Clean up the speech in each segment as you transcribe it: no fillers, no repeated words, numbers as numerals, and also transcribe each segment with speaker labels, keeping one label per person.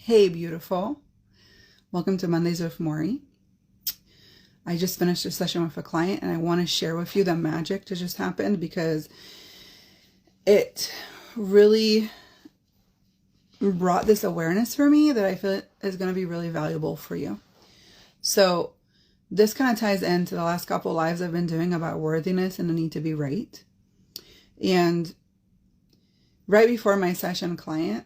Speaker 1: Hey, beautiful. Welcome to Mondays with Maury. I just finished a session with a client and I want to share with you the magic that just happened because it really brought this awareness for me that I feel is going to be really valuable for you. So this kind of ties into the last couple lives I've been doing about worthiness and the need to be right. And right before my session client,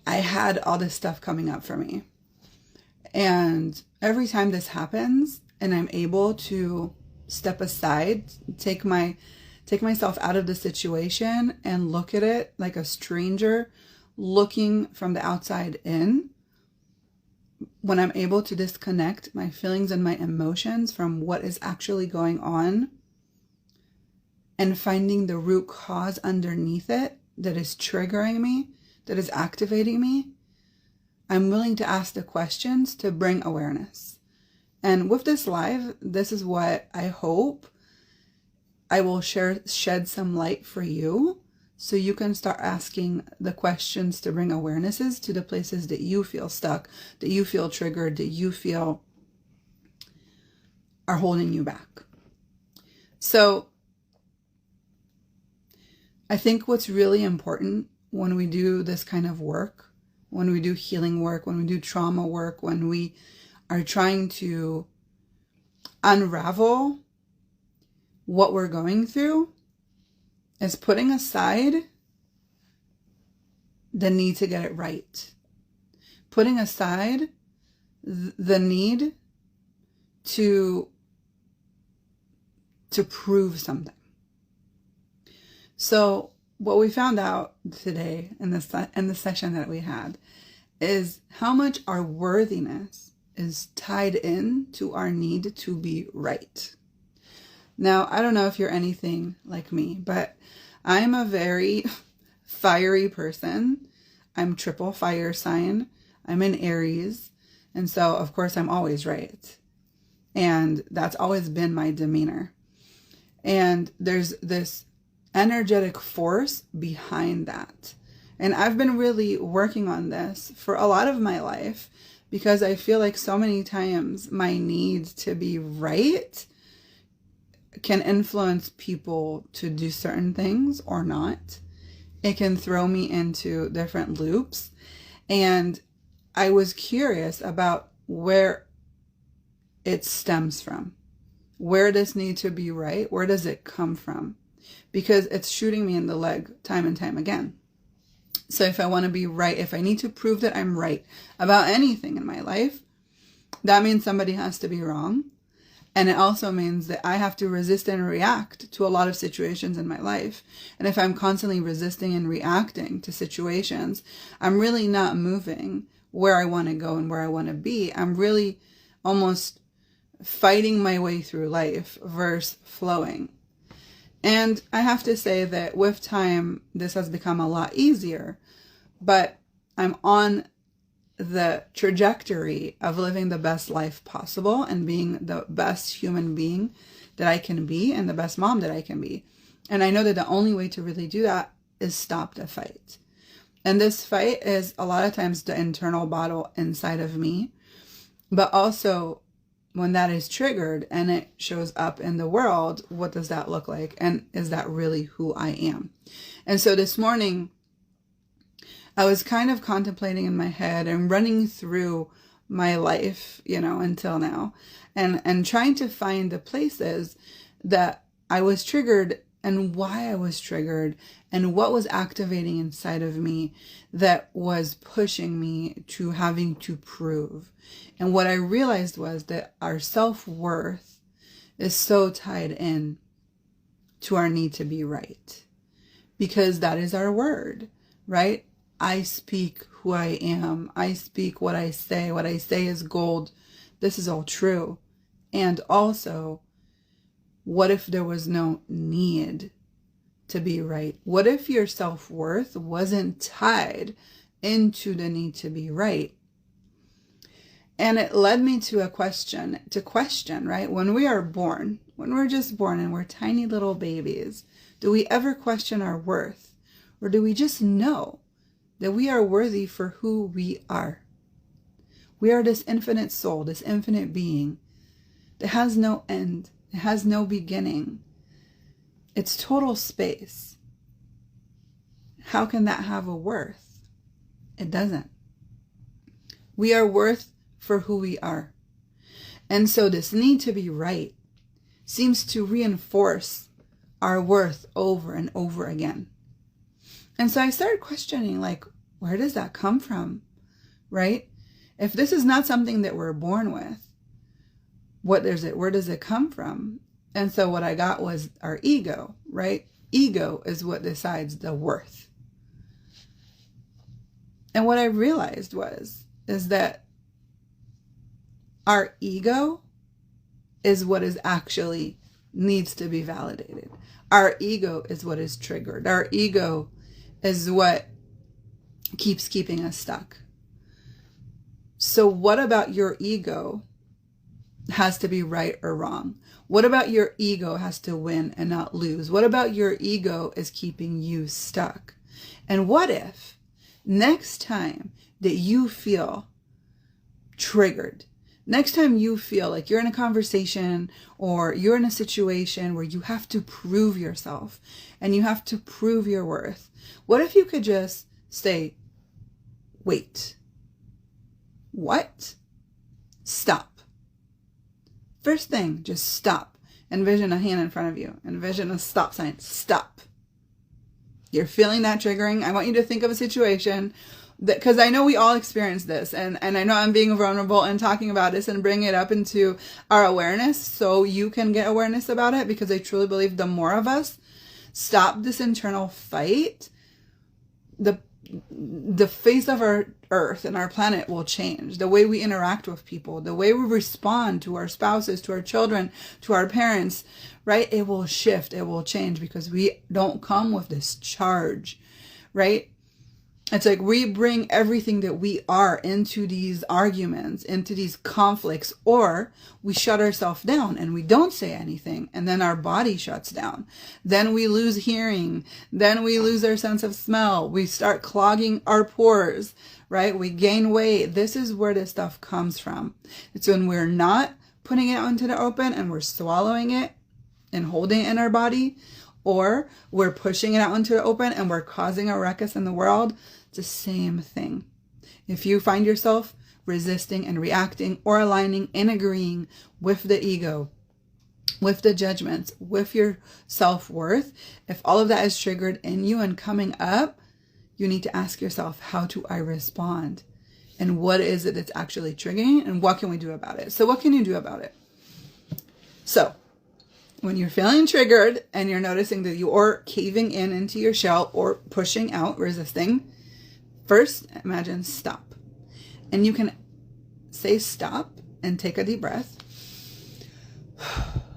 Speaker 1: I had all this stuff coming up for me. And every time this happens and I'm able to step aside, take myself out of the situation and look at it like a stranger looking from the outside in, when I'm able to disconnect my feelings and my emotions from what is actually going on and finding the root cause underneath it that is triggering me, that is activating me, I'm willing to ask the questions to bring awareness. And with this live, this is what I hope I will shed some light for you so you can start asking the questions to bring awarenesses to the places that you feel stuck, that you feel triggered, that you feel are holding you back. So I think what's really important when we do this kind of work, when we do healing work, when we do trauma work, when we are trying to unravel what we're going through, is putting aside the need to get it right. Putting aside the need to prove something. So what we found out today in the session that we had is how much our worthiness is tied in to our need to be right. Now, I don't know if you're anything like me, but I'm a very fiery person. I'm triple fire sign. I'm in Aries. And so, of course, I'm always right. And that's always been my demeanor. And there's this energetic force behind that. And I've been really working on this for a lot of my life because I feel like so many times my need to be right can influence people to do certain things or not. It can throw me into different loops. And I was curious about where it stems from. Where does need to be right? Where does it come from? Because it's shooting me in the leg time and time again. So if I want to be right, if I need to prove that I'm right about anything in my life, that means somebody has to be wrong. And it also means that I have to resist and react to a lot of situations in my life. And if I'm constantly resisting and reacting to situations, I'm really not moving where I want to go and where I want to be. I'm really almost fighting my way through life versus flowing. And I have to say that with time, this has become a lot easier, but I'm on the trajectory of living the best life possible and being the best human being that I can be and the best mom that I can be. And I know that the only way to really do that is stop the fight. And this fight is a lot of times the internal battle inside of me, but also when that is triggered and it shows up in the world, what does that look like? And is that really who I am? And so this morning, I was kind of contemplating in my head and running through my life, until now, and trying to find the places that I was triggered and why I was triggered and what was activating inside of me that was pushing me to having to prove. And what I realized was that our self-worth is so tied in to our need to be right, because that is our word, right? I speak who I am. I speak what I say. What I say is gold. This is all true. And also, what if there was no need to be right? What if your self-worth wasn't tied into the need to be right? And it led me to question, right? When we are born, when we're just born and we're tiny little babies, do we ever question our worth? Or do we just know that we are worthy for who we are. We are this infinite soul, this infinite being that has no end. It has no beginning. It's total space. How can that have a worth? It doesn't. We are worth for who we are. And so this need to be right seems to reinforce our worth over and over again. And so I started questioning, like, where does that come from? Right? If this is not something that we're born with, where does it come from? And so what I got was our ego, right? Ego is what decides the worth. And what I realized is that our ego is what is actually needs to be validated. Our ego is what is triggered. Our ego is what keeps keeping us stuck. So what about your ego has to be right or wrong? What about your ego has to win and not lose? What about your ego is keeping you stuck? And what if next time that you feel triggered, next time you feel like you're in a conversation or you're in a situation where you have to prove yourself and you have to prove your worth, what if you could just say, wait, what? Stop. First thing, just stop. Envision a hand in front of you. Envision a stop sign. Stop. You're feeling that triggering. I want you to think of a situation that, because I know we all experience this, and I know I'm being vulnerable and talking about this and bringing it up into our awareness so you can get awareness about it, because I truly believe the more of us stop this internal fight, the face of our earth and our planet will change. The way we interact with people, the way we respond to our spouses, to our children, to our parents, right? It will shift. It will change because we don't come with this charge, right? It's like we bring everything that we are into these arguments, into these conflicts, or we shut ourselves down and we don't say anything. And then our body shuts down. Then we lose hearing. Then we lose our sense of smell. We start clogging our pores, right? We gain weight. This is where this stuff comes from. It's when we're not putting it out into the open and we're swallowing it and holding it in our body, or we're pushing it out into the open and we're causing a ruckus in the world. It's the same thing. If you find yourself resisting and reacting or aligning and agreeing with the ego, with the judgments, with your self-worth, if all of that is triggered in you and coming up, you need to ask yourself, how do I respond? And what is it that's actually triggering? And what can we do about it? So what can you do about it? So when you're feeling triggered and you're noticing that you are caving in into your shell or pushing out, resisting, first imagine stop. And you can say stop and take a deep breath.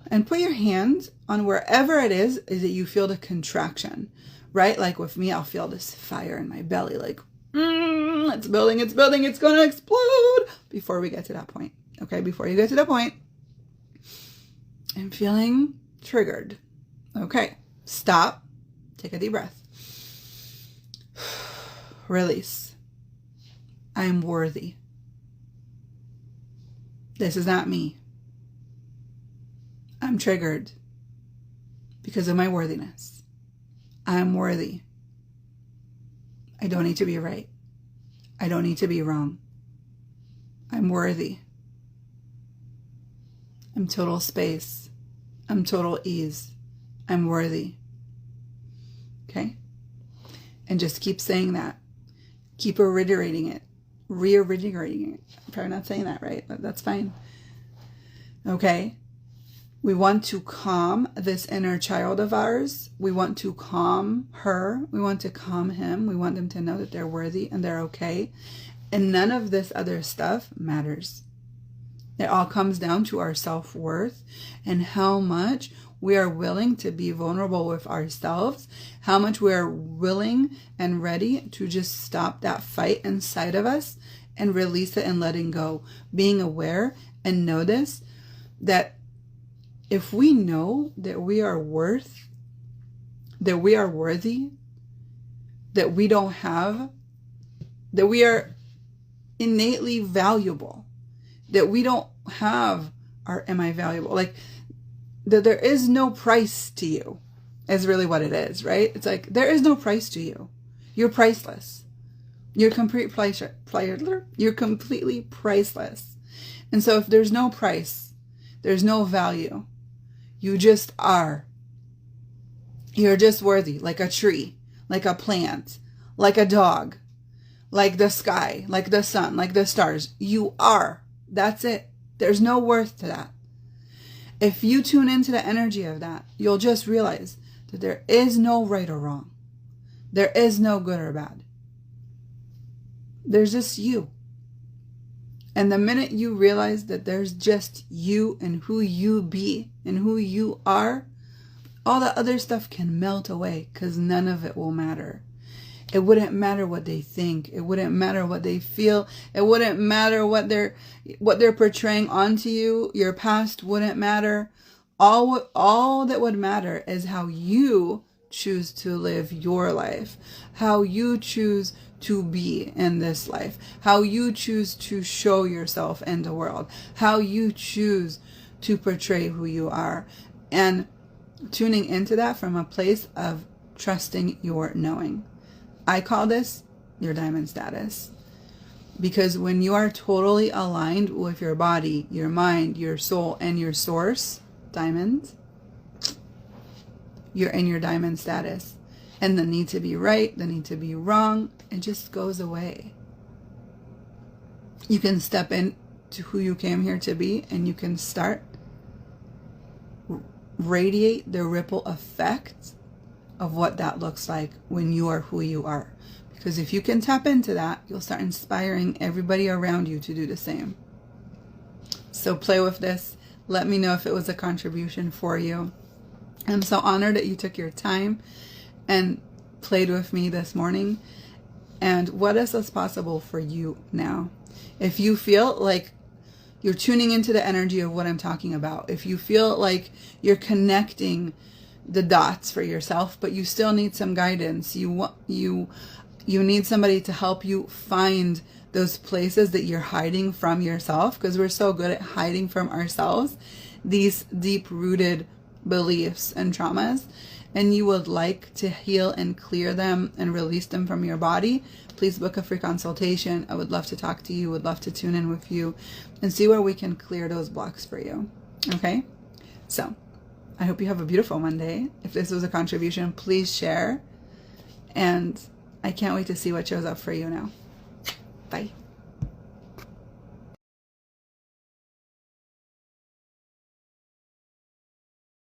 Speaker 1: And put your hand on wherever it is that you feel the contraction, right? Like with me, I'll feel this fire in my belly, like, it's building, it's going to explode before we get to that point. Okay, before you get to that point, I'm feeling triggered. Okay, stop, take a deep breath. Release. I am worthy. This is not me. I'm triggered because of my worthiness. I'm worthy. I don't need to be right. I don't need to be wrong. I'm worthy. I'm total space. I'm total ease. I'm worthy. Okay? And just keep saying that. Keep reiterating it. Reiterating it. I'm probably not saying that right, but that's fine. Okay? We want to calm this inner child of ours. We want to calm her. We want to calm him. We want them to know that they're worthy and they're okay. And none of this other stuff matters. It all comes down to our self-worth and how much we are willing to be vulnerable with ourselves, how much we are willing and ready to just stop that fight inside of us and release it and letting go. Being aware and notice that if we know that we are that we are worthy, that we don't have that we are innately valuable, that we don't have our am I valuable, like that there is no price to you is really what it is, right? It's like there is no price to you. You're priceless. You're you're completely priceless. And so if there's no price, there's no value. You just are. You're just worthy, like a tree, like a plant, like a dog, like the sky, like the sun, like the stars. You are. That's it. There's no worth to that. If you tune into the energy of that, you'll just realize that there is no right or wrong. There is no good or bad. There's just you. And the minute you realize that there's just you and who you be and who you are, all the other stuff can melt away because none of it will matter. It wouldn't matter what they think. It wouldn't matter what they feel. It wouldn't matter what they're portraying onto you. Your past wouldn't matter. All that would matter is how you choose to live your life, how you choose to be in this life, how you choose to show yourself in the world, how you choose to portray who you are, and tuning into that from a place of trusting your knowing. I call this your diamond status, because when you are totally aligned with your body, your mind, your soul, and your source, diamond, you're in your diamond status. And the need to be right, the need to be wrong, it just goes away. You can step into who you came here to be, and you can start radiate the ripple effect of what that looks like when you are who you are. Because if you can tap into that, you'll start inspiring everybody around you to do the same. So play with this. Let me know if it was a contribution for you. I'm so honored that you took your time and played with me this morning. And what else is possible for you now? If you feel like you're tuning into the energy of what I'm talking about, if you feel like you're connecting the dots for yourself, but you still need some guidance, you need somebody to help you find those places that you're hiding from yourself, because we're so good at hiding from ourselves these deep-rooted beliefs and traumas, and you would like to heal and clear them and release them from your body, please book a free consultation. I would love to talk to you, would love to tune in with you and see where we can clear those blocks for you. Okay? So, I hope you have a beautiful Monday. If this was a contribution, please share. And I can't wait to see what shows up for you now. Bye.